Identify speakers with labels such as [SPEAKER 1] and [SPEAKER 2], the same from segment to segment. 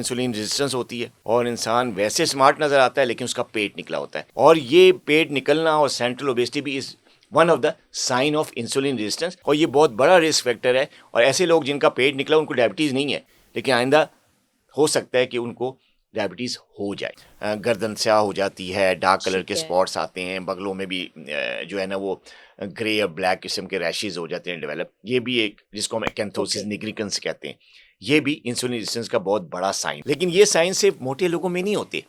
[SPEAKER 1] Insulin resistance होती है और इंसान वैसे स्मार्ट नजर आता है लेकिन उसका पेट निकला होता है। और ये पेट निकलना और सेंट्रल ओबेसिटी भी is one of the sign of insulin resistance, और ये बहुत बड़ा रिस्क फैक्टर है। और ऐसे लोग जिनका पेट निकला उनको डायबिटीज़ नहीं है, लेकिन आइंदा हो सकता है कि उनको डायबिटीज़ हो जाए। गर्दन स्याह हो जाती है, डार्क कलर के स्पॉट्स आते हैं, बगलों में भी जो है ना वो ग्रे और ब्लैक किस्म के रैशेज हो जाते हैं डेवलप। ये भी एक जिसको हम एक्केंथोसिस निग्रिकन्स कहते हैं, ये भी इंसुलिन रेजिस्टेंस का बहुत बड़ा साइन। लेकिन ये साइन सिर्फ मोटे लोगों में नहीं होते,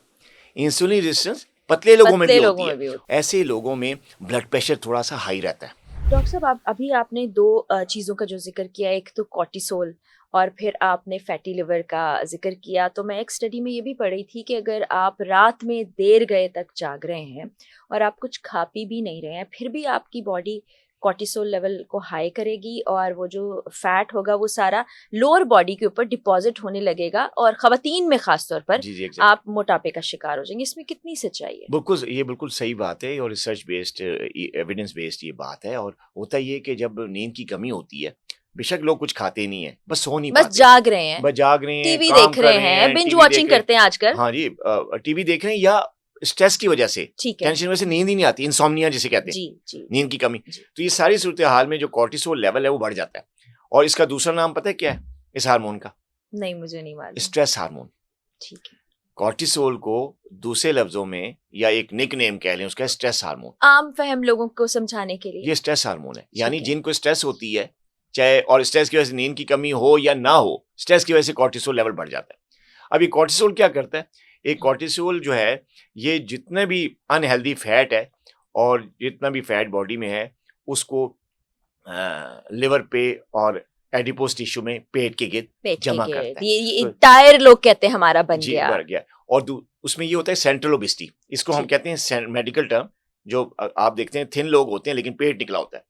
[SPEAKER 1] इंसुलिन रेजिस्टेंस पतले लोगों में भी होती है। ऐसे लोगों में ब्लड प्रेशर थोड़ा सा हाई रहता है।
[SPEAKER 2] डॉक्टर साहब, अभी आपने दो चीज़ों का जो जिक्र किया, एक तो कॉर्टिसोल और फिर आपने फैटी लिवर का जिक्र किया। तो मैं एक स्टडी में ये भी पढ़ी थी कि अगर आप रात में देर गए तक जाग रहे हैं और आप कुछ खा पी भी नहीं रहे हैं, फिर भी आपकी बॉडी कॉर्टिसोल लेवल को हाई करेगी और वो जो फैट होगा वो सारा लोअर बॉडी के ऊपर डिपॉजिट होने लगेगा और ख़वातीन में खास तौर पर आप मोटापे का शिकार हो जाएंगे। इसमें कितनी सच्चाई है?
[SPEAKER 1] बिल्कुल, ये बिल्कुल सही बात है और रिसर्च बेस्ड एविडेंस बेस्ड ये बात है। और होता ये कि जब नींद की कमी होती है, बेशक लोग कुछ खाते नहीं है, बस सो नहीं पाते,
[SPEAKER 2] बस जाग रहे हैं,
[SPEAKER 1] टीवी
[SPEAKER 2] देख रहे हैं, बिंज वॉचिंग करते हैं आजकल।
[SPEAKER 1] हाँ जी, टीवी देख रहे हैं या स्ट्रेस की वजह से, टेंशन की वजह से नींद ही नहीं आती, इंसोम्निया जिसे कहते हैं, नींद की कमी। तो ये सारी सूरत हाल में जो कॉर्टिसोल लेवल है वो बढ़ जाता है। और इसका दूसरा नाम पता है क्या है इस हार्मोन का?
[SPEAKER 2] नहीं, मुझे नहीं मालूम।
[SPEAKER 1] Stress hormone.
[SPEAKER 2] ठीक है।
[SPEAKER 1] कॉर्टिसोल को दूसरे लफ्जों में या एक निक नेम कह लें उसका, स्ट्रेस हार्मोन।
[SPEAKER 2] आम फहम लोगों को समझाने के लिए
[SPEAKER 1] ये स्ट्रेस हार्मोन है। यानी जिनको स्ट्रेस होती है, चाहे और स्ट्रेस की वजह से नींद की कमी हो या ना हो, स्ट्रेस की वजह से कॉर्टिसोल लेवल बढ़ जाता है। अब ये कॉर्टिसोल क्या करता है? एक कॉर्टिसोल जो है ये जितने भी अनहेल्दी फैट है और जितना भी फैट बॉडी में है उसको लिवर पे और एडिपोज टिश्यू में पेट के गिर्द जमा करता है।
[SPEAKER 2] ये टायर लोग कहते हैं हमारा बन गया।
[SPEAKER 1] बढ़ गया। और उसमें ये होता है सेंट्रल ओबेसिटी, इसको हम कहते हैं मेडिकल टर्म। जो आप देखते हैं थिन लोग होते हैं लेकिन पेट निकला होता है,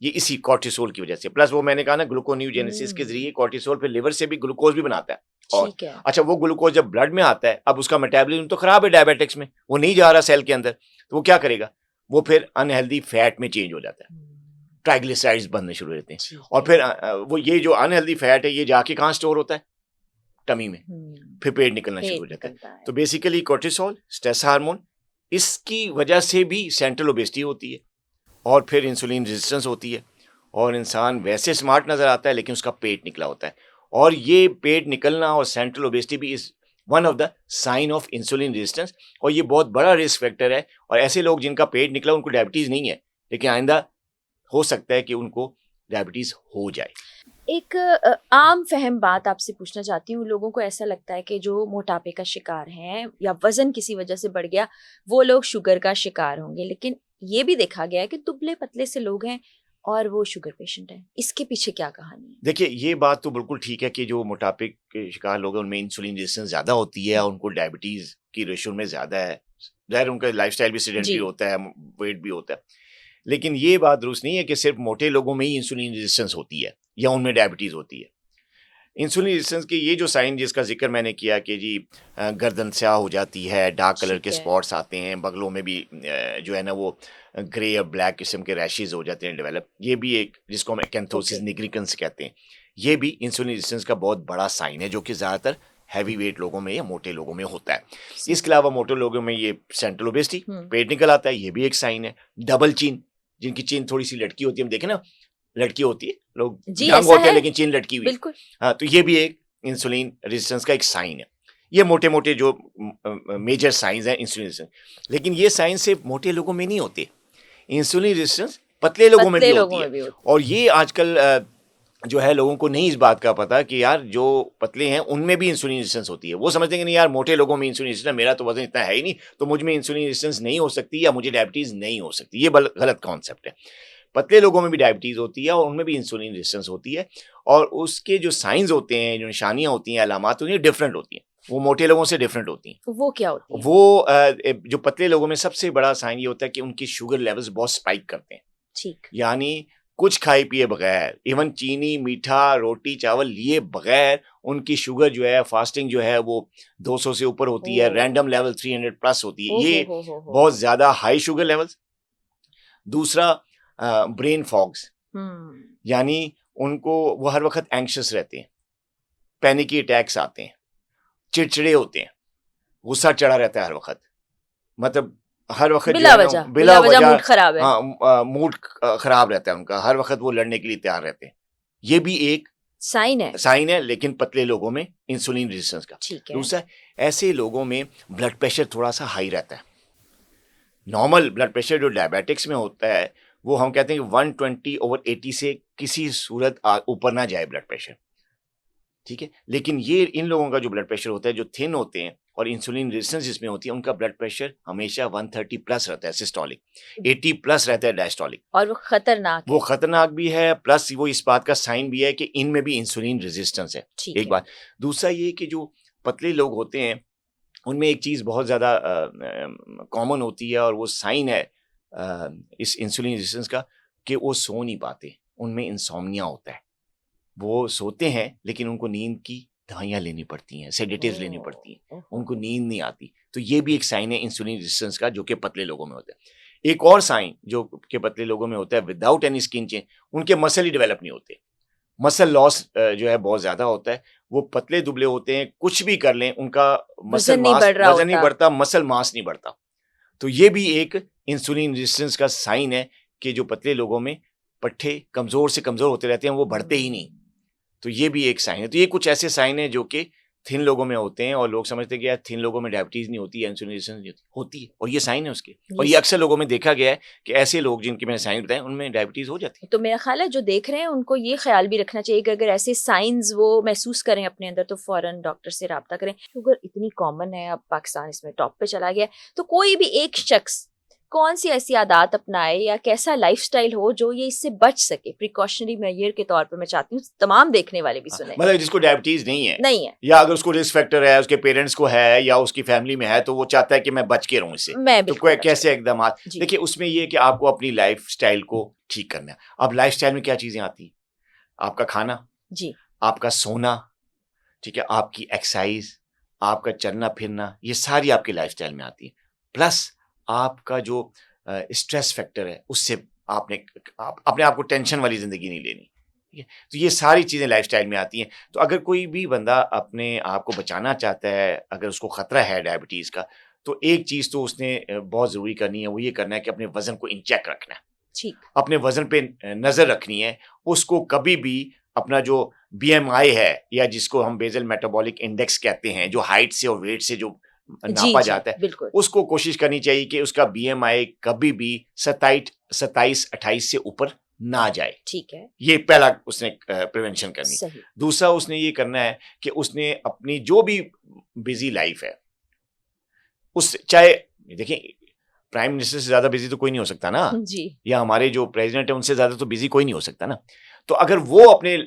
[SPEAKER 1] ये इसी कॉर्टिसोल की वजह से। प्लस वो मैंने कहा ना ग्लूकोन्यूजेनेसिस के जरिए कॉर्टिसोल फिर लिवर से भी ग्लूकोज भी बनाता है। और अच्छा, वो ग्लूकोज जब ब्लड में आता है, अब उसका मेटाबॉलिज्म तो खराब है डायबिटिक्स में, वो नहीं जा रहा सेल के अंदर, तो वो क्या करेगा? वो फिर अनहेल्दी फैट में चेंज हो जाता है, ट्राइग्लिसराइड्स बनने शुरू हो जाते हैं। और फिर वो ये जो अनहेल्दी फैट है ये जाके कहाँ स्टोर होता है? टमी में, फिर पेट निकलना शुरू हो जाता है। तो बेसिकली कॉर्टिसोल स्ट्रेस हार्मोन, इसकी वजह से भी सेंट्रल ओबेसिटी होती है और फिर इंसुलिन रेजिस्टेंस होती है और इंसान वैसे स्मार्ट नजर आता है लेकिन उसका पेट निकला होता है। और ये पेट निकलना और सेंट्रल ओबेसिटी भी is one of the sign of insulin resistance, और ये बहुत बड़ा रिस्क फैक्टर है। और ऐसे लोग जिनका पेट निकला उनको डायबिटीज नहीं है, लेकिन आइंदा हो सकता है कि उनको डायबिटीज हो जाए।
[SPEAKER 2] एक आम फहम बात आपसे पूछना चाहती हूँ। लोगों को ऐसा लगता है कि जो मोटापे का शिकार हैं या वजन किसी वजह से बढ़ गया वो लोग शुगर का शिकार होंगे, लेकिन ये भी देखा गया है कि दुबले पतले से लोग हैं और वो शुगर पेशेंट हैं। इसके पीछे क्या कहानी है?
[SPEAKER 1] देखिए, ये बात तो बिल्कुल ठीक है कि जो मोटापे के शिकार लोग हैं उनमें इंसुलिन रेजिस्टेंस ज्यादा होती है और उनको डायबिटीज की रेशियो में ज्यादा है। ज़ाहिर उनका लाइफस्टाइल भी सेडेंटरी होता है, वेट भी होता है। लेकिन ये बात दुरुस्त नहीं है कि सिर्फ मोटे लोगों में ही इंसुलिन रेजिस्टेंस होती है या उनमें डायबिटीज होती है। इंसुलिन रेजिस्टेंस के ये जो साइन जिसका जिक्र मैंने किया कि जी गर्दन स्याह हो जाती है, डार्क कलर के स्पॉट्स आते हैं, बगलों में भी जो है ना वो ग्रे और ब्लैक किस्म के रैशेज हो जाते हैं डेवलप, ये भी एक जिसको हम एक्केंथोसिस निग्रिकन्स कहते हैं, ये भी इंसुलिन रेजिस्टेंस का बहुत बड़ा साइन है जो कि ज़्यादातर हैवी वेट लोगों में या मोटे लोगों में होता है। इसके अलावा मोटे लोगों में ये सेंट्रल ओबेसिटी, पेट निकल आता है, ये भी एक साइन है। डबल चीन, जिनकी चीन थोड़ी सी लटकी होती है, हम देखें ना लड़की होती है, लोग यंग होते हैं लेकिन चीन लटकी हुई, हाँ, तो ये भी एक इंसुलिन रेजिस्टेंस का एक साइन है। ये मोटे मोटे जो मेजर साइंस हैं इंसुलिन रेजिस्टेंस। लेकिन ये साइन सिर्फ मोटे लोगों में नहीं होते, इंसुलिन रेजिस्टेंस पतले लोगों में भी होती है। और ये आजकल जो है लोगों को नहीं इस बात का पता कि यार जो पतले हैं उनमें भी इंसुलिन रेजिस्टेंस होती है। वो समझते हैं कि नहीं यार मोटे लोगों में इंसुलिन रेजिस्टेंस, मेरा तो वजन इतना है ही नहीं तो मुझ में इंसुलिन रेजिस्टेंस नहीं हो सकती या मुझे डायबिटीज नहीं हो सकती। ये गलत कॉन्सेप्ट है। पतले लोगों में भी डायबिटीज होती है और उनमें भी इंसुलिन रेजिस्टेंस होती है, और उसके जो साइंस होते हैं, जो निशानियां होती हैं, अलामात होती हैं, डिफरेंट होती हैं, वो मोटे लोगों से डिफरेंट होती हैं।
[SPEAKER 2] वो क्या होती है?
[SPEAKER 1] वो जो पतले लोगों में सबसे बड़ा साइन ये होता है कि उनकी शुगर लेवल्स बहुत स्पाइक करते हैं।
[SPEAKER 2] ठीक,
[SPEAKER 1] यानी कुछ खाए पिए बगैर, इवन चीनी, मीठा, रोटी, चावल लिए बगैर उनकी शुगर जो है, फास्टिंग जो है वो 200 से ऊपर होती है, रैंडम लेवल 300 प्लस होती है। ये बहुत ज्यादा हाई शुगर लेवल्स। दूसरा ब्रेन फॉग्स, यानी उनको वो हर वक्त एंग्शियस रहते हैं, पैनिकी अटैक्स आते हैं, चिड़चिड़े होते हैं, गुस्सा चढ़ा रहता है हर वक्त, मतलब हर वक्त
[SPEAKER 2] बिला वजह मूड खराब है।
[SPEAKER 1] हाँ, मूड खराब रहता है उनका, हर वक्त वो लड़ने के लिए तैयार रहते हैं। ये भी एक साइन है, लेकिन पतले लोगों में इंसुलिन रेजिस्टेंस का। दूसरा, ऐसे लोगों में ब्लड प्रेशर थोड़ा सा हाई रहता है। नॉर्मल ब्लड प्रेशर जो डायबिटिक्स में होता है वो हम कहते हैं कि 120/80 से किसी सूरत ऊपर ना जाए ब्लड प्रेशर, ठीक है। लेकिन ये इन लोगों का जो ब्लड प्रेशर होता है, जो थिन होते हैं और इंसुलिन रेजिस्टेंस जिसमें होती है, उनका ब्लड प्रेशर हमेशा 130 प्लस रहता है सिस्टोलिक, 80 प्लस रहता है डायस्टोलिक।
[SPEAKER 2] और वो खतरनाक
[SPEAKER 1] भी है, प्लस वो इस बात का साइन भी है कि इनमें भी इंसुलिन रेजिस्टेंस है, एक बात। दूसरा ये कि जो पतले लोग होते हैं उनमें एक चीज़ बहुत ज़्यादा कॉमन होती है, और वो साइन है इस इंसुलिन रेजिस्टेंस का, कि वो सो नहीं पाते, उनमें इंसोम्निया होता है। वो सोते हैं लेकिन उनको नींद की दवाइयाँ लेनी पड़ती हैं, सेडेटिव्स लेनी पड़ती हैं, उनको नींद नहीं आती। तो ये भी एक साइन है इंसुलिन रेजिस्टेंस का, जो कि पतले लोगों में होता है। एक और साइन जो कि पतले लोगों में होता है, विदाउट एनी स्किन चेंज, उनके मसल ही डेवलप नहीं होते, मसल लॉस जो है बहुत ज़्यादा होता है। वो पतले दुबले होते हैं, कुछ भी कर लें उनका मसल मास वजन नहीं बढ़ता, मसल मास नहीं बढ़ता। तो ये भी एक इंसुलिन रेजिस्टेंस का साइन है कि जो पतले लोगों में पट्टे कमज़ोर से कमज़ोर होते रहते हैं, वो बढ़ते ही नहीं। तो ये भी एक साइन है। तो ये कुछ ऐसे साइन है जो कि थिन लोगों में होते हैं, और लोग समझते हैं कि यार थिन लोगों में डायबिटीज़ नहीं होती है, इंसुलिन रेजिस्टेंस नहीं होती है, और ये साइन है उसके। और ये अक्सर लोगों में देखा गया है कि ऐसे लोग जिनके मैंने साइन बताए उनमें डायबिटीज़ हो जाती है।
[SPEAKER 2] तो मेरा ख्याल है जो देख रहे हैं उनको ये ख्याल भी रखना चाहिए कि अगर ऐसे साइंस वो महसूस करें अपने अंदर तो फौरन डॉक्टर से रब्ता करें। शुगर इतनी कॉमन है, अब पाकिस्तान इसमें टॉप पे चला गया, तो कोई भी एक शख्स कौन सी ऐसी आदत अपनाए या कैसा लाइफस्टाइल हो जो ये इससे बच सके, प्रिकॉशनरी मेजर के तौर पे मैं चाहती हूँ तमाम देखने वाले भी सुने।
[SPEAKER 1] मतलब जिसको डायबिटीज नहीं है या अगर उसको रिस्क फैक्टर है, उसके पेरेंट्स को है या उसकी फैमिली में है, तो वो चाहता है कि मैं बच के रहूं इससे, तो कैसे इकदाम। देखिए उसमें ये कि आपको अपनी लाइफ स्टाइल को ठीक करना है। अब लाइफ स्टाइल में क्या चीजें आती हैं? आपका खाना
[SPEAKER 2] जी,
[SPEAKER 1] आपका सोना, ठीक है, आपकी एक्सरसाइज, आपका चलना फिरना, ये सारी आपकी लाइफ स्टाइल में आती है। प्लस आपका जो स्ट्रेस फैक्टर है, उससे अपने आप को टेंशन वाली ज़िंदगी नहीं लेनी, ठीक है। तो ये सारी चीज़ें लाइफस्टाइल में आती हैं। तो अगर कोई भी बंदा अपने आप को बचाना चाहता है, अगर उसको ख़तरा है डायबिटीज़ का, तो एक चीज़ तो उसने बहुत ज़रूरी करनी है, वो ये करना है कि अपने वज़न को इन चेक रखना है,
[SPEAKER 2] ठीक,
[SPEAKER 1] अपने वज़न पे नज़र रखनी है। उसको कभी भी अपना जो BMI है, या जिसको हम बेसल मेटाबॉलिक इंडेक्स कहते हैं, जो हाइट से और वेट से जो नापा जाता है, उसको कोशिश करनी चाहिए कि उसका BMI कभी भी 27-28 से ऊपर ना जाए,
[SPEAKER 2] ठीक है। ये
[SPEAKER 1] पहला उसने प्रिवेंशन करनी। दूसरा उसने ये करना है कि उसने अपनी जो भी बिजी लाइफ है, उस चाहे देखिए प्राइम मिनिस्टर से ज्यादा बिजी तो कोई नहीं हो सकता ना
[SPEAKER 2] जी,
[SPEAKER 1] या हमारे जो प्रेसिडेंट है उनसे ज्यादा तो बिजी कोई नहीं हो सकता ना। तो अगर वो अपने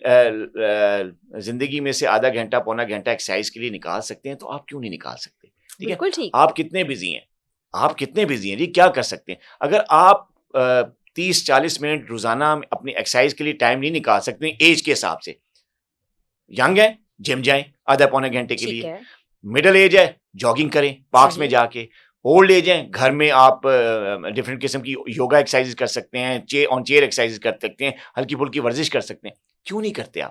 [SPEAKER 1] जिंदगी में से आधा घंटा पौना घंटा एक्सरसाइज के लिए निकाल सकते हैं, तो आप क्यों नहीं निकाल सकते? ठीक है, आप कितने बिजी हैं, जी क्या कर सकते हैं? अगर आप 30-40 मिनट रोजाना अपनी एक्सरसाइज के लिए टाइम नहीं निकाल सकते एज के हिसाब से, यंग है जिम जाएं आधा पौने घंटे के लिए, मिडिल एज है जॉगिंग करें पार्क्स में जाके, ओल्ड एज है घर में आप डिफरेंट किस्म की योगा एक्सरसाइज कर सकते हैं, चेयर एक्सरसाइज कर सकते हैं, हल्की फुल्की वर्जिश कर सकते हैं। क्यों नहीं करते आप?